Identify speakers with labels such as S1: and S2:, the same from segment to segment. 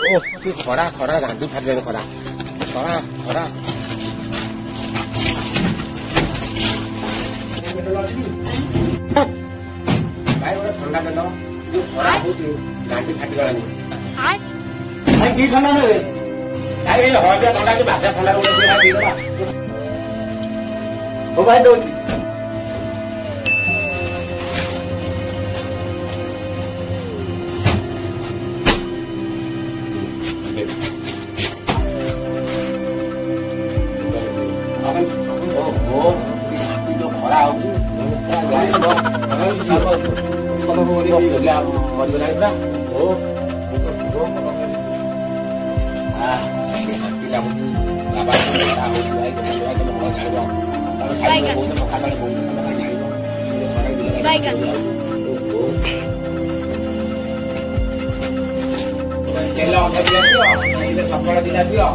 S1: ଖରା ଖରା ଗାଣ୍ଡି ଫାଟିଲେ ଖରା ଖରା ଖରା ଭାଇ ଗୋଟେ ଥଣ୍ଡା ଦେଲ ଖରା ହଉଛି ଗାଣ୍ଡି ଫାଟିଗଲାଣି ଭାଇ କି ଥଣ୍ଡା ନେବେ ଭାଇ ହଳଦିଆ ଥଣ୍ଡା କି ବାଜା ଥଣ୍ଡା ଦେଇଦେବା ଓ ଭାଇ ଦଉଛି ଖରା ହଉଛି ମରିଗଲାଣି ପୁରା ତେଲ ସକାଳ ଦିନ ଦିଅ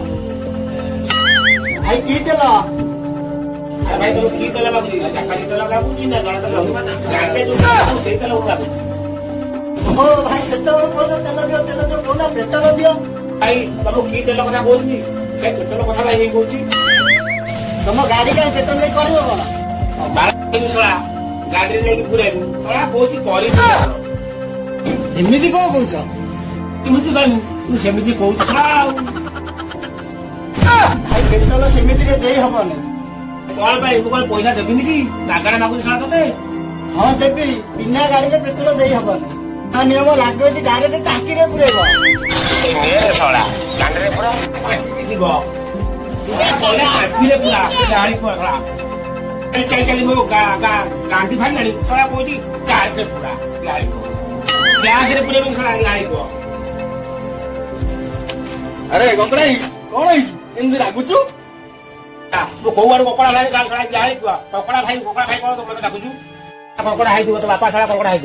S1: ଭାଇ କି ତେଲ भाई तुम की तेल लाଗୁଛି ଚାକାଳି ତେଲ ଲାଗୁଛି ନା ଜଳ ତେଲ ଗାଁରେ ଯୋଉ ସେଇ ତେଲ ଲାଗୁଛି ଓ ଭାଇ ସେତେବେଳେ କୋଉ ତେଲ ଦିଅ କୋଉ ପେଟ୍ରୋଲ ଦିଅ ଭାଇ ତମ କି ତେଲ କଥା କହୁଛି ସେ ପେଟ୍ରୋଲ କଥା ଭାଇ ହେଇ କହୁଛି ତମ ଗାଡି କାଇଁ ପେଟ୍ରୋଲ ନେଇ କରିବ କଣ ବାଳା ଗାଡିରେ ନେଇକି ପୁରେଇବୁ କଳା କହୁଛି କରିବୁ ଏମିତି କଣ କହୁଛ କେମିତି କହିବୁ ତୁ ସେମିତି କହୁଛୁ ଭାଇ ପେଟ୍ରୋଲ ସେମିତିରେ ଦେଇ ହବନି कौन भाई कौन पैसा देवी कि नागरा मागुच सारा तते हाँ देवी बिना गाड़ी में पेट्रोल दे हबन नियम लागे डायरेक्ट टांकी रे पुरेबो ए सळा गांडी रे पुरा जीवो टांकी रे पुरा गाड़ी पुरा चल मो गांडी फाड़लानी सळा कोजी गाड़ी रे पुरा गाड़ी गैस रे पुरेबो सळा गाड़ी को अरे गंगड़ाई कौन इंदी लागुचू तो कौ आड़ ककड़ा भाई ककड़ा भाई कौन तुम डाकुचु ककड़ा है तो बापा सारा ककड़ा है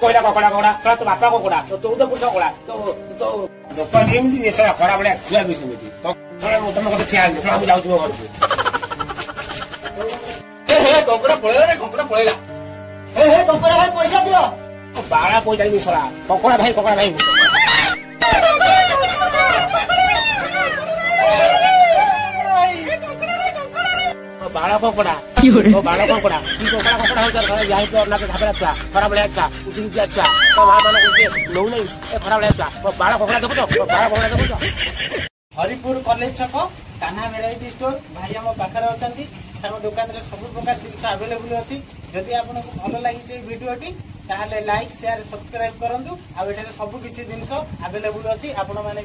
S1: कहला ककड़ा ककड़ा तो बापा ककड़ा तो तू तो पुछ ककड़ा तो एमती खरा भाया छुआ भी सेमती तुम कत ठिया जाऊँ घर को ककड़ा पलैला ककड़ा पलैला ककड़ा भाई पैसा दियो बाड़ा पैसा नहीं सरा ककड़ा भाई बाड़ा ककड़ा बाड़ा ककड़ा ककड़ा ककड़ा होता खराब अच्छा तो माँ मान नौ नहीं खराब अच्छा बाड़ा ककड़ा देखो बाड़ा ककड़ा देखो हरिपुर कॉलेज छक कान्हा वेराइटी स्टोर भाई आम पाखे अच्छा दुकान में सब प्रकार जिन आवेलेबल अच्छी जदि आपको भल लगी भिडियोटी ताहले लाइक शेयर सब्सक्राइब करूँ आ सब किसी जिन आवेलेबल अच्छी आपण मैंने